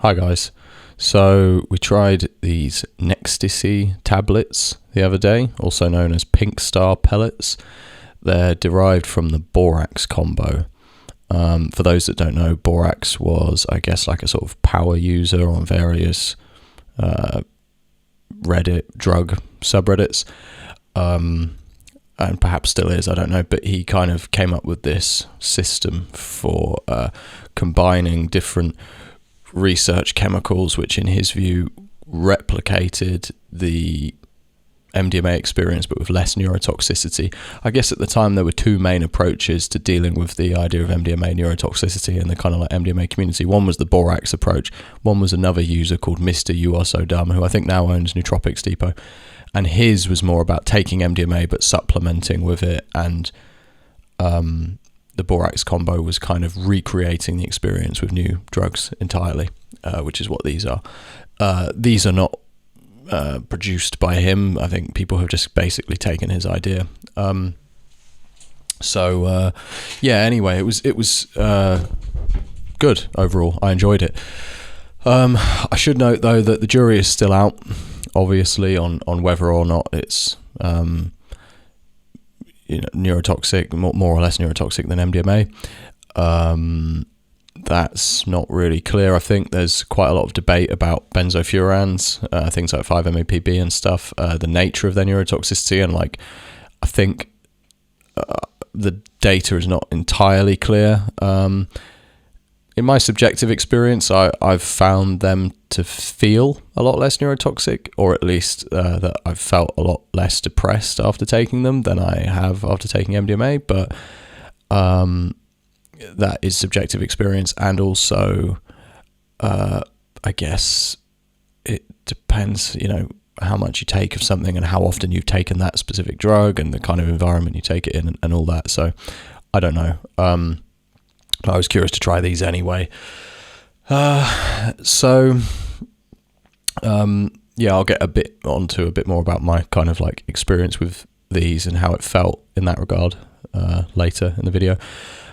Hi guys. So we tried these NeXTC tablets the other day, also known as Pink Star Pellets. They're derived from the Borax combo. For those that don't know, Borax was, I guess, like a sort of power user on various Reddit drug subreddits, and perhaps still is, I don't know, but he kind of came up with this system for combining different research chemicals which in his view replicated the MDMA experience but with less neurotoxicity. I guess at the time there were two main approaches to dealing with the idea of MDMA neurotoxicity in the kind of like MDMA community. One was the Borax approach, one was another user called Mr. You Are So Dumb, who I think now owns Nootropics Depot, and his was more about taking MDMA but supplementing with it, and the Borax combo was kind of recreating the experience with new drugs entirely, which is what these are. These are not produced by him. I think people have just basically taken his idea. Anyway, it was good overall. I enjoyed it. I should note though that the jury is still out, obviously, on whether or not it's neurotoxic, more or less neurotoxic than MDMA. That's not really clear. I think there's quite a lot of debate about benzofurans, things like 5-MePB and stuff, the nature of their neurotoxicity, and I think the data is not entirely clear. In my subjective experience, I've found them to feel a lot less neurotoxic, or at least that I've felt a lot less depressed after taking them than I have after taking MDMA, but that is subjective experience, and also I guess it depends, how much you take of something and how often you've taken that specific drug and the kind of environment you take it in and all that. So I don't know. I was curious to try these anyway. I'll get a bit more about my kind of like experience with these and how it felt in that regard later in the video.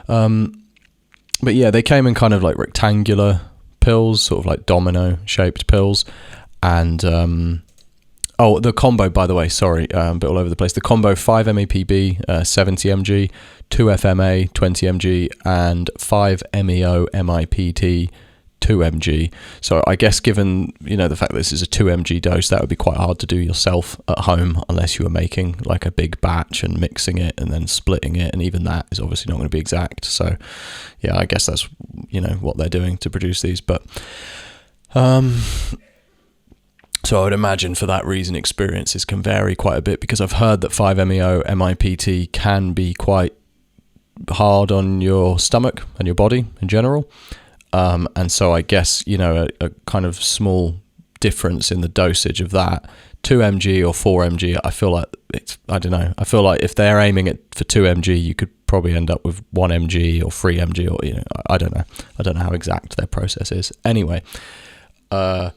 But yeah, they came in kind of like rectangular pills, sort of like domino shaped pills. And the combo, by the way, sorry, a bit all over the place. The combo 5-MePB 70 mg, 2-FMA 20 mg, and 5-MeO-MIPT 2 mg. So I guess given the fact that this is a 2 mg dose, that would be quite hard to do yourself at home unless you were making like a big batch and mixing it and then splitting it, and even that is obviously not going to be exact. So yeah, I guess that's what they're doing to produce these. But so I would imagine for that reason experiences can vary quite a bit, because I've heard that 5-MeO-MIPT can be quite hard on your stomach and your body in general. And so I guess, a kind of small difference in the dosage of that, 2 mg or 4 mg, I feel like I feel like if they're aiming it for 2 mg, you could probably end up with 1 mg or 3 mg, or, I don't know. I don't know how exact their process is. Anyway, I'd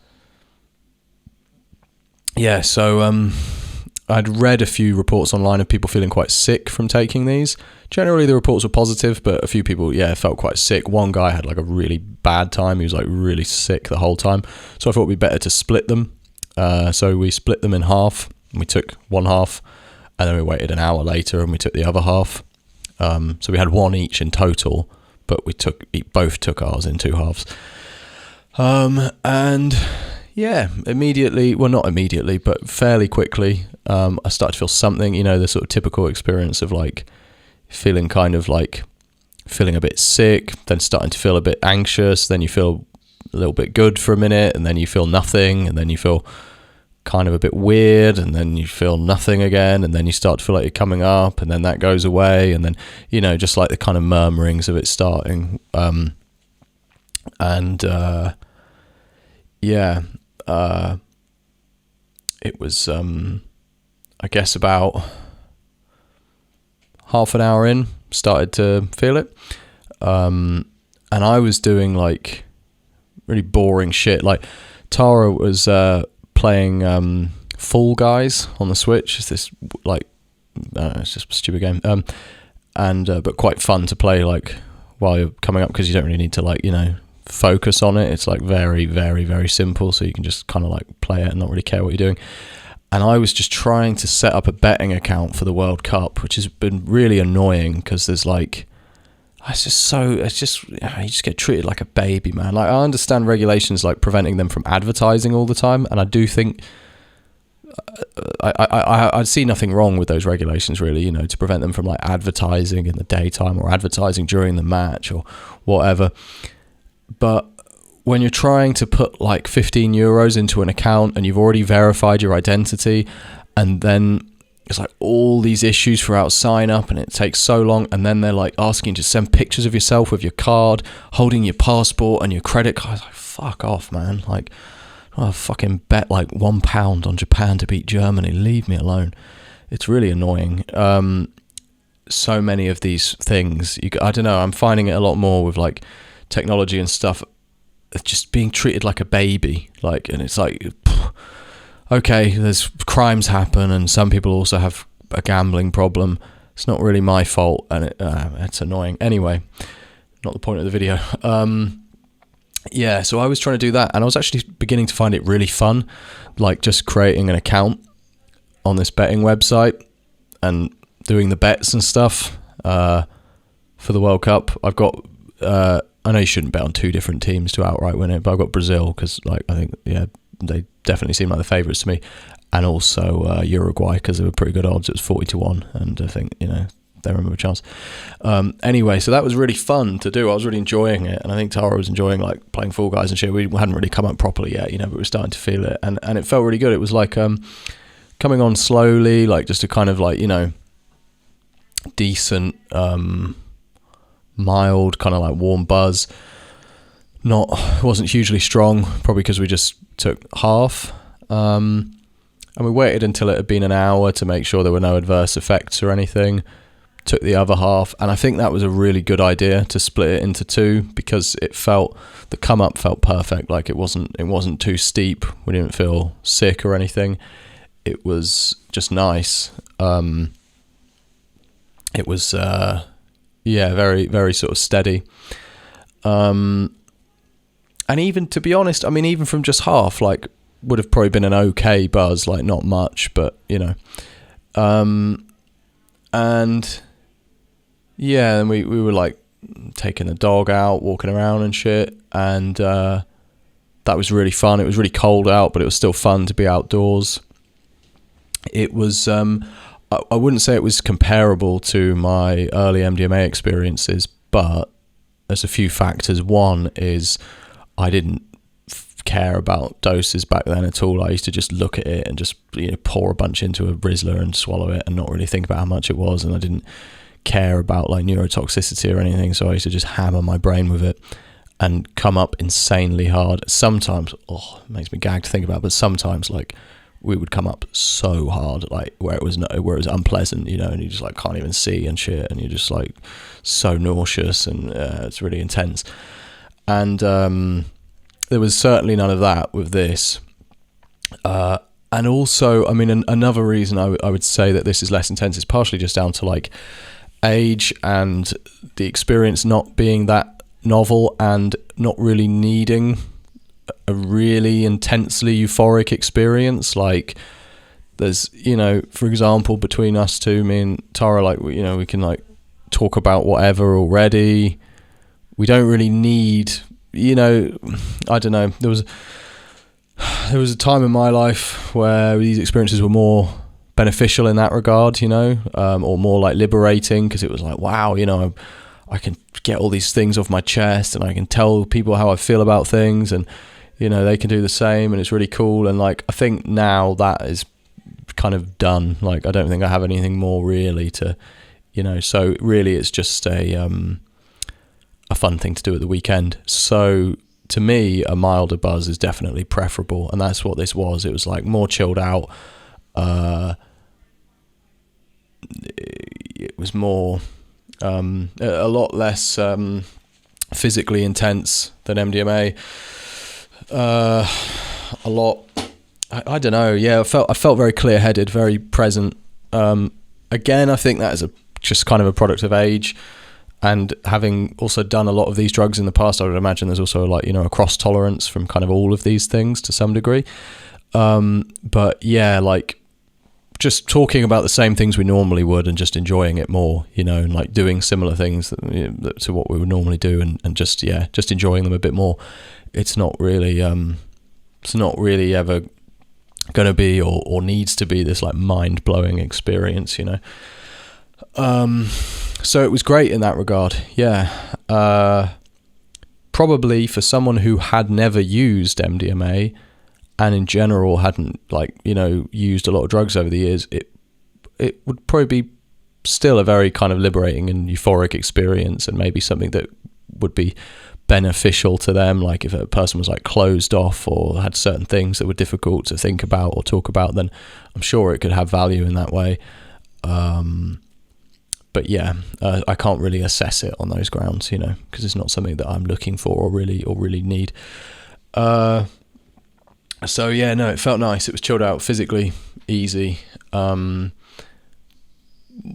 read a few reports online of people feeling quite sick from taking these. Generally, the reports were positive, but a few people, felt quite sick. One guy had like a really bad time. He was like really sick the whole time. So I thought it'd be better to split them. So we split them in half. We took one half, and then we waited an hour later and we took the other half. So we had one each in total, but we both took ours in two halves. Immediately, well, not immediately, but fairly quickly, I started to feel something, the sort of typical experience of like feeling kind of like feeling a bit sick, then starting to feel a bit anxious, then you feel a little bit good for a minute, and then you feel nothing, and then you feel kind of a bit weird, and then you feel nothing again, and then you start to feel like you're coming up, and then that goes away, and then, just like the kind of murmurings of it starting. It was, I guess about half an hour in, started to feel it. And I was doing like really boring shit. Like Tara was playing Fall Guys on the Switch. It's this like, it's just a stupid game. But quite fun to play like while you're coming up, because you don't really need to like, focus on it. It's like very, very, very simple, so you can just kind of like play it and not really care what you're doing. And I was just trying to set up a betting account for the World Cup, which has been really annoying because there's like, you just get treated like a baby, man. Like, I understand regulations like preventing them from advertising all the time, and I do think I see nothing wrong with those regulations, really, you know, to prevent them from like advertising in the daytime or advertising during the match or whatever. But when you're trying to put like 15 euros into an account and you've already verified your identity, and then it's like all these issues throughout sign up, and it takes so long, and then they're like asking you to send pictures of yourself with your card, holding your passport and your credit card. It's like, fuck off, man. Like, I fucking bet like £1 on Japan to beat Germany. Leave me alone. It's really annoying. So many of these things, I don't know, I'm finding it a lot more with like technology and stuff, just being treated like a baby. Like, and it's like, okay, there's crimes happen, and some people also have a gambling problem. It's not really my fault, and it's annoying. Anyway, not the point of the video. Yeah, so I was trying to do that, and I was actually beginning to find it really fun, like just creating an account on this betting website and doing the bets and stuff for the World Cup. I've got, I know you shouldn't bet on two different teams to outright win it, but I've got Brazil because, like, I think, yeah, they definitely seem like the favourites to me, and also Uruguay because they were pretty good odds. It was 40-1, and I think, you know, they remember a chance. Anyway, so that was really fun to do. I was really enjoying it, and I think Tara was enjoying like playing Fall Guys and shit. We hadn't really come up properly yet, you know, but we were starting to feel it, and it felt really good. It was like coming on slowly, like just a kind of like, you know, decent, mild kind of like warm buzz. Wasn't hugely strong, probably because we just took half. And we waited until it had been an hour to make sure there were no adverse effects or anything. Took the other half, and I think that was a really good idea to split it into two, because the come up felt perfect. Like it wasn't too steep. We didn't feel sick or anything. It was just nice. It was very, very sort of steady. And even, to be honest, I mean, even from just half, like, would have probably been an okay buzz, like not much, but you know. And yeah, and we were like taking the dog out, walking around and shit, and that was really fun. It was really cold out, but it was still fun to be outdoors. It was, I wouldn't say it was comparable to my early MDMA experiences, but there's a few factors. One is I didn't care about doses back then at all. I used to just look at it and just, you know, pour a bunch into a Rizzler and swallow it and not really think about how much it was, and I didn't care about like neurotoxicity or anything, so I used to just hammer my brain with it and come up insanely hard. Sometimes, it makes me gag to think about, but sometimes like we would come up so hard, like where it was unpleasant, you know, and you just like can't even see and shit, and you're just like so nauseous, and it's really intense. And there was certainly none of that with this. And also, I mean, another reason I would say that this is less intense is partially just down to like age and the experience not being that novel, and not really needing a really intensely euphoric experience. Like there's, you know, for example, between us two, me and Tara, like, you know, we can like talk about whatever already. We don't really need, you know, I don't know. There was a time in my life where these experiences were more beneficial in that regard, you know, or more like liberating, because it was like, wow, you know, I can get all these things off my chest, and I can tell people how I feel about things, and, you know, they can do the same, and it's really cool. And like, I think now that is kind of done. Like, I don't think I have anything more really to, you know, so really it's just a fun thing to do at the weekend. So to me, a milder buzz is definitely preferable, and that's what this was. It was like more chilled out. It was more a lot less physically intense than MDMA. A lot, I don't know. Yeah, I felt very clear-headed, very present. Again, I think that is just kind of a product of age. And having also done a lot of these drugs in the past, I would imagine there's also like, a cross tolerance from kind of all of these things to some degree. But yeah, like just talking about the same things we normally would and just enjoying it more, and like doing similar things to what we would normally do, and just enjoying them a bit more. It's not really ever going to be or needs to be this like mind-blowing experience, so it was great in that regard. Probably for someone who had never used MDMA and in general hadn't used a lot of drugs over the years, it would probably be still a very kind of liberating and euphoric experience, and maybe something that would be beneficial to them. Like if a person was like closed off or had certain things that were difficult to think about or talk about, then I'm sure it could have value in that way. But yeah, I can't really assess it on those grounds, because it's not something that I'm looking for or really need. So yeah, no, it felt nice. It was chilled out, physically easy.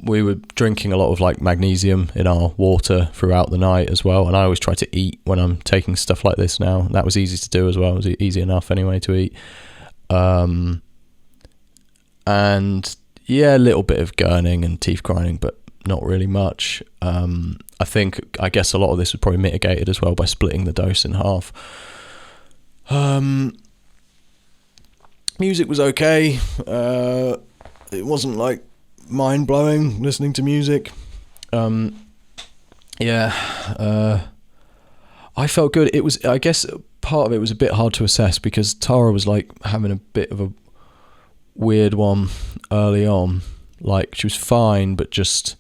We were drinking a lot of like magnesium in our water throughout the night as well, and I always try to eat when I'm taking stuff like this now. That was easy to do as well. It was easy enough anyway to eat. And yeah, a little bit of gurning and teeth grinding, but not really much. I guess a lot of this was probably mitigated as well by splitting the dose in half. Music was okay. It wasn't like mind-blowing listening to music. I felt good. It was, I guess part of it was a bit hard to assess because Tara was like having a bit of a weird one early on. Like she was fine, but just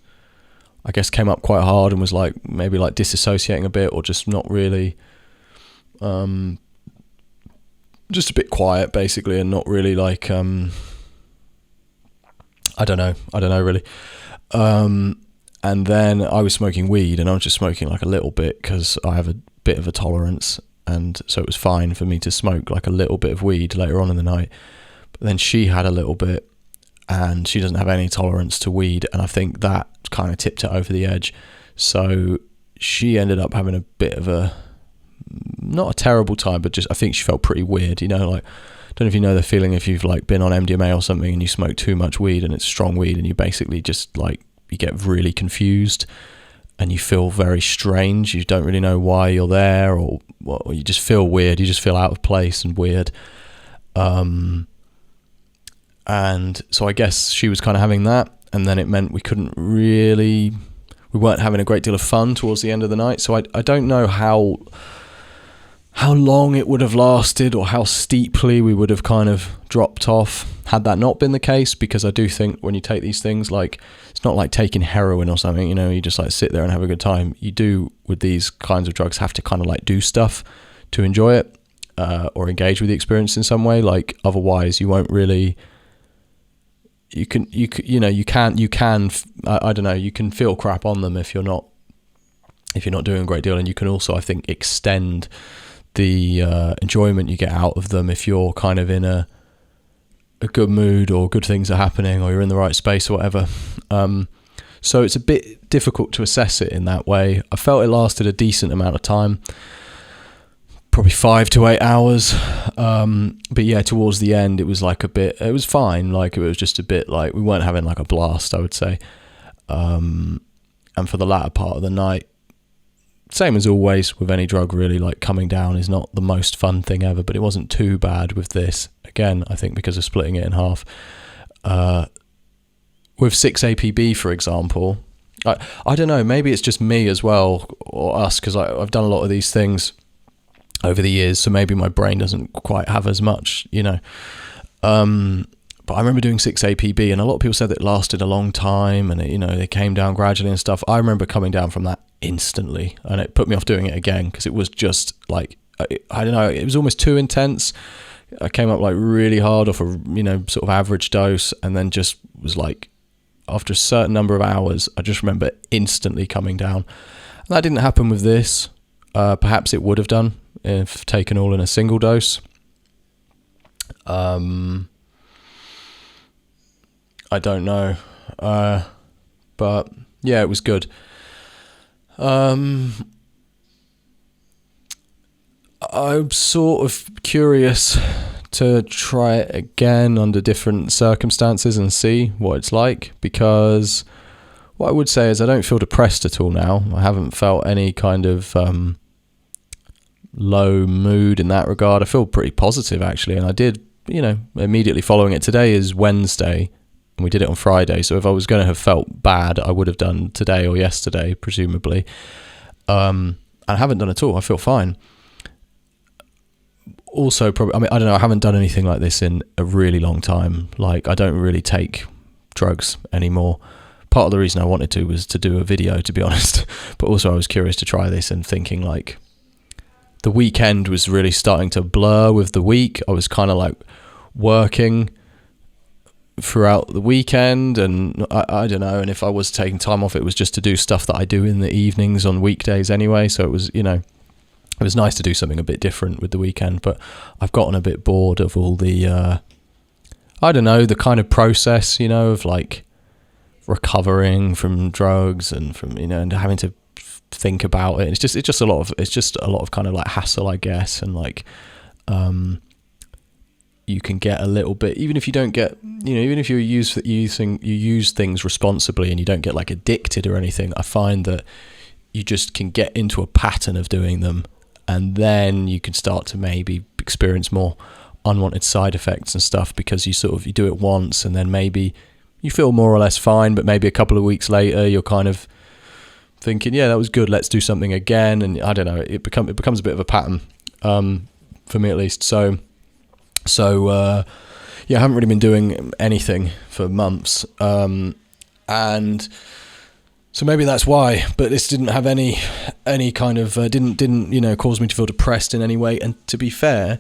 I guess came up quite hard and was like maybe like disassociating a bit, or just not really, just a bit quiet basically, and not really like I don't know really. And then I was smoking weed, and I was just smoking like a little bit because I have a bit of a tolerance, and so it was fine for me to smoke like a little bit of weed later on in the night. But then she had a little bit, and she doesn't have any tolerance to weed, and I think that kind of tipped it over the edge. So she ended up having a bit of a, not a terrible time, but just I think she felt pretty weird, like, I don't know if you know the feeling if you've like been on MDMA or something and you smoke too much weed and it's strong weed, and you basically just like you get really confused and you feel very strange. You don't really know why you're there, or you just feel weird. You just feel out of place and weird. And so I guess she was kind of having that, and then it meant we weren't having a great deal of fun towards the end of the night. So I don't know how long it would have lasted, or how steeply we would have kind of dropped off had that not been the case, because I do think when you take these things, like it's not like taking heroin or something, you just like sit there and have a good time. You do with these kinds of drugs have to kind of like do stuff to enjoy it, or engage with the experience in some way. Like otherwise you won't really, you can feel crap on them if you're not doing a great deal. And you can also, I think, extend the enjoyment you get out of them if you're kind of in a good mood, or good things are happening, or you're in the right space or whatever. So it's a bit difficult to assess it in that way. I felt it lasted a decent amount of time, probably 5 to 8 hours. But yeah, towards the end, it was like it was fine. Like it was just a bit like we weren't having like a blast, I would say. And for the latter part of the night, same as always with any drug really, like coming down is not the most fun thing ever, but it wasn't too bad with this. Again, I think because of splitting it in half. With 6-APB, for example, I don't know, maybe it's just me as well, or us, because I've done a lot of these things over the years, so maybe my brain doesn't quite have as much, but I remember doing 6-APB, and a lot of people said that it lasted a long time, and it came down gradually and stuff. I remember coming down from that instantly, and it put me off doing it again, because it was just like, I don't know, it was almost too intense. I came up like really hard off a sort of average dose, and then just was like, after a certain number of hours, I just remember instantly coming down. And that didn't happen with this. Perhaps it would have done if taken all in a single dose. I don't know. But yeah, it was good. I'm sort of curious to try it again under different circumstances and see what it's like, because what I would say is I don't feel depressed at all now. I haven't felt any kind of low mood in that regard. I feel pretty positive, actually, and I did, immediately following it. Today is Wednesday, and we did it on Friday, so if I was going to have felt bad, I would have done today or yesterday, presumably. I haven't done at all. I feel fine. Also, probably, I don't know, I haven't done anything like this in a really long time. Like, I don't really take drugs anymore. Part of the reason I wanted to was to do a video, to be honest, but also I was curious to try this and thinking, like, the weekend was really starting to blur with the week. I was kind of like working throughout the weekend, and I don't know, and if I was taking time off, it was just to do stuff that I do in the evenings on weekdays anyway, so it was, it was nice to do something a bit different with the weekend. But I've gotten a bit bored of all the I don't know, the kind of process, of like recovering from drugs and from, and having to think about it. It's just a lot of kind of like hassle, I guess, and like you can get a little bit, even if you don't get, even if you use things responsibly and you don't get like addicted or anything, I find that you just can get into a pattern of doing them, and then you can start to maybe experience more unwanted side effects and stuff, because you do it once and then maybe you feel more or less fine, but maybe a couple of weeks later you're kind of thinking, yeah, that was good, let's do something again. And I don't know, it becomes a bit of a pattern, for me at least. So I haven't really been doing anything for months, and so maybe that's why. But this didn't have any kind of didn't cause me to feel depressed in any way. And to be fair,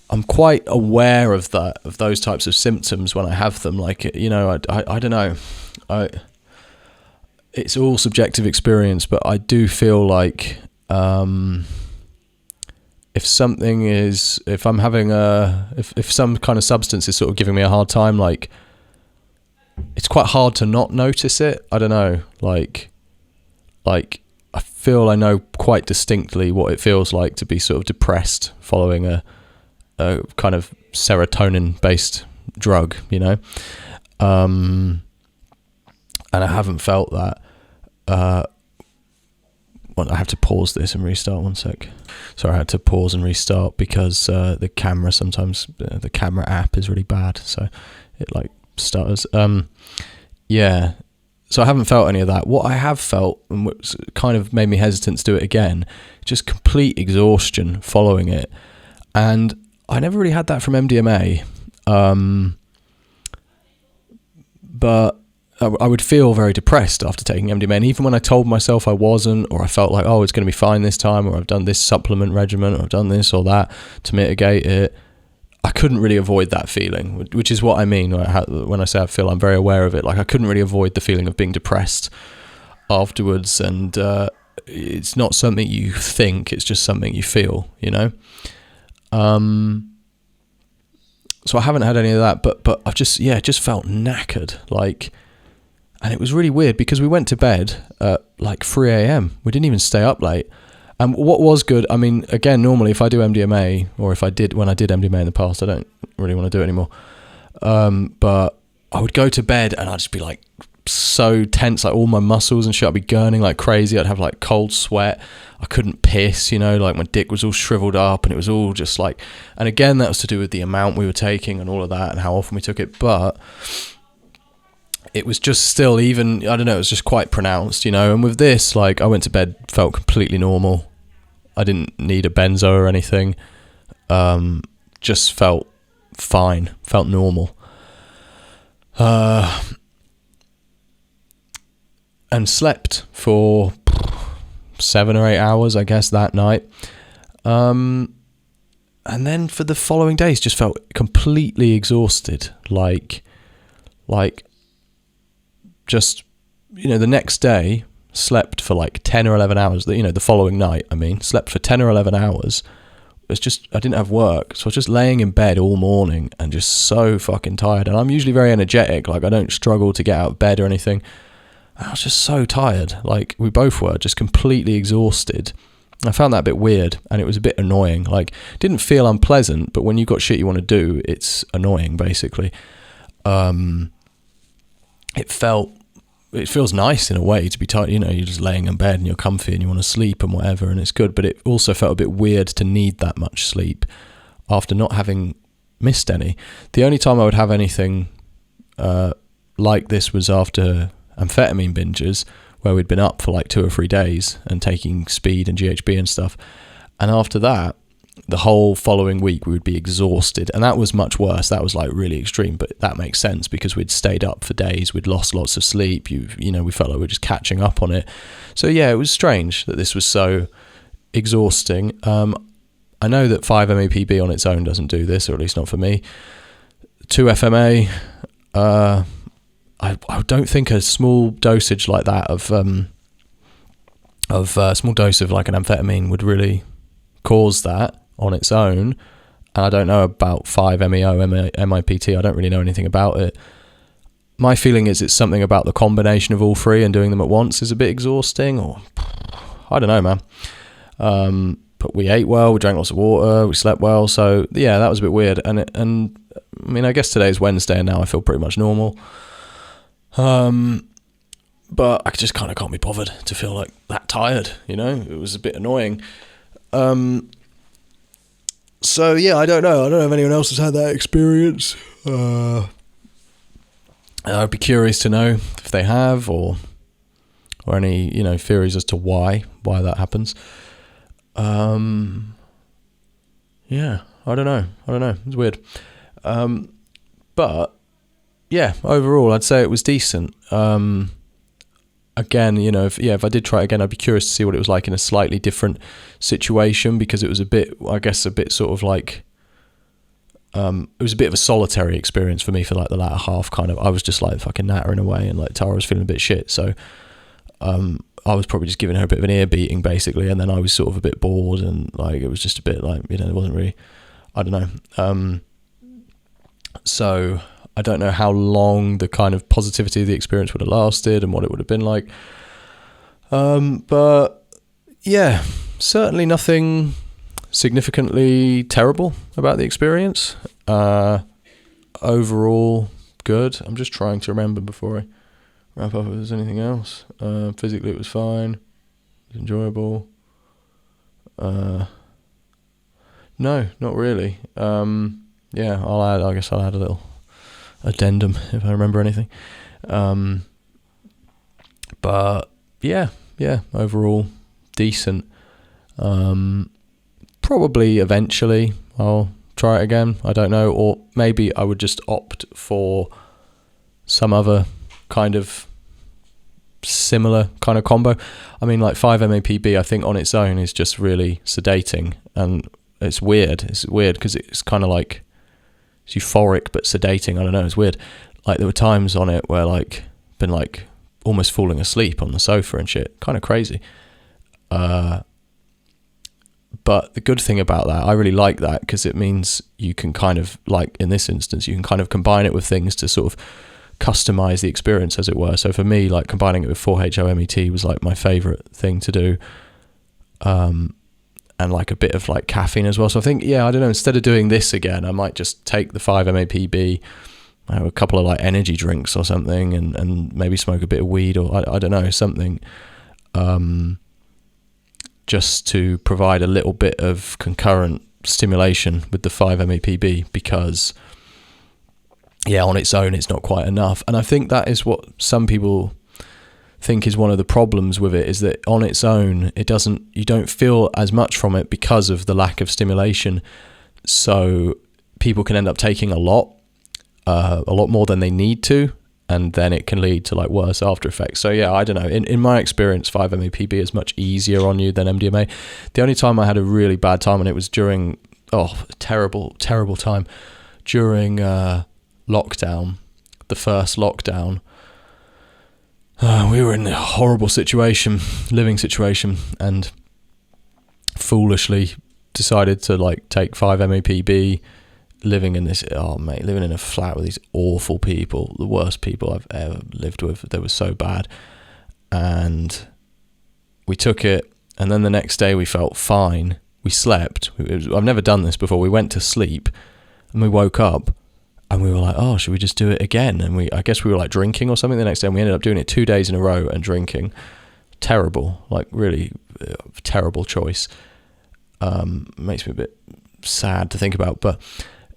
I'm quite aware of those types of symptoms when I have them. Like, I don't know, it's all subjective experience, but I do feel like if some kind of substance is sort of giving me a hard time, like, it's quite hard to not notice it. I don't know, like I feel I know quite distinctly what it feels like to be sort of depressed following a kind of serotonin based drug, and I haven't felt that. I have to pause this and restart, one sec. Sorry, I had to pause and restart because the camera sometimes, the camera app is really bad, so it like stutters. Yeah, so I haven't felt any of that. What I have felt, and what's kind of made me hesitant to do it again, just complete exhaustion following it. And I never really had that from MDMA, but I would feel very depressed after taking MDMA, and even when I told myself I wasn't, or I felt like, oh, it's going to be fine this time, or I've done this supplement regimen, or I've done this or that to mitigate it, I couldn't really avoid that feeling, which is what I mean when I say I feel I'm very aware of it. Like, I couldn't really avoid the feeling of being depressed afterwards, and it's not something you think, it's just something you feel, So I haven't had any of that, but I've just felt knackered, like. And it was really weird because we went to bed at like 3 a.m. We didn't even stay up late. And what was good, I mean, again, normally if I do MDMA, or when I did MDMA in the past, I don't really want to do it anymore. But I would go to bed and I'd just be like so tense, like all my muscles and shit, I'd be gurning like crazy. I'd have like cold sweat. I couldn't piss, like my dick was all shriveled up, and it was all just like, and again, that was to do with the amount we were taking and all of that and how often we took it. But it was just still, even, I don't know, it was just quite pronounced, and with this, like, I went to bed, felt completely normal. I didn't need a benzo or anything. Just felt fine, felt normal. And slept for 7 or 8 hours, I guess, that night. And then for the following days, just felt completely exhausted, like just, the next day, slept for like 10 or 11 hours, the following night, slept for 10 or 11 hours. It's just, I didn't have work, so I was just laying in bed all morning and just so fucking tired. And I'm usually very energetic, like I don't struggle to get out of bed or anything. I was just so tired. Like, we both were just completely exhausted. I found that a bit weird, and it was a bit annoying. Like, it didn't feel unpleasant, but when you've got shit you want to do, it's annoying, basically. It feels nice in a way to be tired. You're just laying in bed and you're comfy and you want to sleep and whatever, and it's good. But it also felt a bit weird to need that much sleep after not having missed any. The only time I would have anything like this was after amphetamine binges, where we'd been up for like 2 or 3 days and taking speed and GHB and stuff. And after that, the whole following week we would be exhausted, and that was much worse. That was like really extreme, but that makes sense because we'd stayed up for days, we'd lost lots of sleep, we felt like we were just catching up on it. So yeah, it was strange that this was so exhausting. I know that 5-MePB on its own doesn't do this, or at least not for me. 2-FMA, I don't think a small dosage like that of a small dose of like an amphetamine would really cause that on its own. And I don't know about 5-MeO, MIPT. I don't really know anything about it. My feeling is it's something about the combination of all three and doing them at once is a bit exhausting, or I don't know, man. But we ate well, we drank lots of water, we slept well. So yeah, that was a bit weird. And I mean, I guess today's Wednesday and now I feel pretty much normal. But I just kind of can't be bothered to feel like that tired, It was a bit annoying. So yeah, I don't know if anyone else has had that experience. I'd be curious to know if they have, or any theories as to why that happens. Yeah, I don't know. It's weird. But yeah, overall, I'd say it was decent. Again, if I did try it again, I'd be curious to see what it was like in a slightly different situation, because it was a bit sort of like, it was a bit of a solitary experience for me for like the latter half. Kind of, I was just like fucking nattering away, and like Tara was feeling a bit shit, so I was probably just giving her a bit of an ear beating basically, and then I was sort of a bit bored, and like it was just a bit like, it wasn't really, I don't know. So I don't know how long the kind of positivity of the experience would have lasted and what it would have been like. But yeah, certainly nothing significantly terrible about the experience. Overall, good. I'm just trying to remember before I wrap up if there's anything else. Physically, it was fine. It was enjoyable. No, not really. Yeah, I guess I'll add a little addendum if I remember anything. But yeah, overall decent. Probably eventually I'll try it again. I don't know, or maybe I would just opt for some other kind of similar kind of combo. I mean, like 5-MePB, I think on its own is just really sedating, and it's weird. It's weird because it's kind of like, it's euphoric but sedating. I don't know, it's weird. Like there were times on it where like been like almost falling asleep on the sofa and shit, kind of crazy. But the good thing about that, I really like that, because it means you can kind of, like in this instance, you can kind of combine it with things to sort of customize the experience, as it were. So for me, like combining it with 4-HOMET was like my favorite thing to do. And like a bit of like caffeine as well. So I think, yeah, I don't know, instead of doing this again, I might just take the 5-MePB, have a couple of like energy drinks or something, and maybe smoke a bit of weed, or I don't know, something, just to provide a little bit of concurrent stimulation with the 5-MePB, because yeah, on its own it's not quite enough. And I think that is what some people think is one of the problems with it, is that on its own you don't feel as much from it because of the lack of stimulation. So people can end up taking a lot more than they need to, and then it can lead to like worse after effects. So yeah, I don't know. In my experience, 5-MePB is much easier on you than MDMA. The only time I had a really bad time, and it was during terrible time during lockdown, the first lockdown. We were in a horrible living situation, and foolishly decided to like take 5-MePB, living in a flat with these awful people, the worst people I've ever lived with. They were so bad. and we took it, and then the next day we felt fine. We slept. I've never done this before. We went to sleep, and we woke up, and we were like, oh, should we just do it again? And I guess we were like drinking or something the next day, and we ended up doing it 2 days in a row and drinking. Terrible, like really terrible choice. Makes me a bit sad to think about, but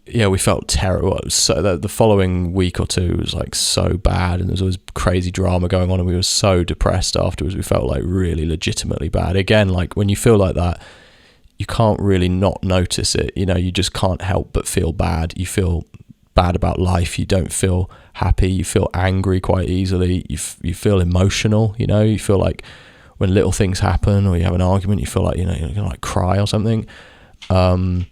yeah, we felt terrible. So the following week or two was like so bad, and there was always crazy drama going on, and we were so depressed afterwards. We felt like really legitimately bad. Again, like when you feel like that, you can't really not notice it. You know, you just can't help but feel bad. You feel bad about life. You don't feel happy. You feel angry quite easily. You feel emotional. You know, you feel like when little things happen or you have an argument, you feel like, you know, you're gonna like cry or something. You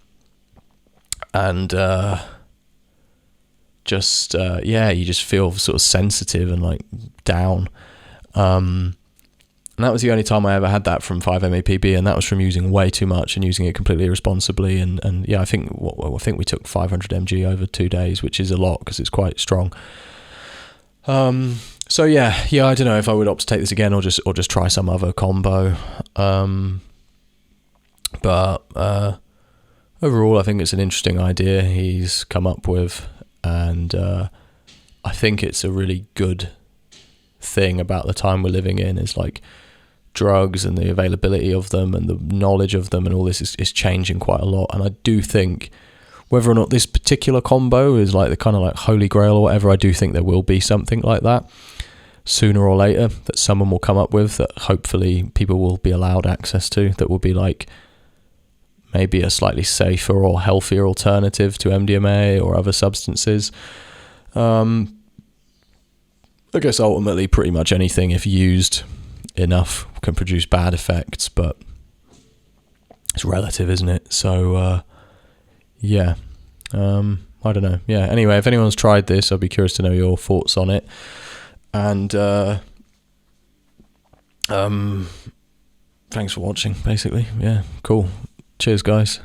just feel sort of sensitive and like down. And that was the only time I ever had that from 5-MePB, and that was from using way too much and using it completely irresponsibly. And yeah, I think we took 500 mg over 2 days, which is a lot because it's quite strong. So yeah, I don't know if I would opt to take this again or just try some other combo. But overall, I think it's an interesting idea he's come up with, and I think it's a really good thing about the time we're living in is like drugs and the availability of them and the knowledge of them and all this is changing quite a lot. And I do think whether or not this particular combo is like the kind of like holy grail or whatever, I do think there will be something like that sooner or later that someone will come up with that hopefully people will be allowed access to, that will be like maybe a slightly safer or healthier alternative to MDMA or other substances. I guess ultimately pretty much anything, if used enough, can produce bad effects, but it's relative, isn't it? So I don't know. Yeah, anyway, if anyone's tried this, I'd be curious to know your thoughts on it. And thanks for watching, basically. Yeah, cool. Cheers, guys.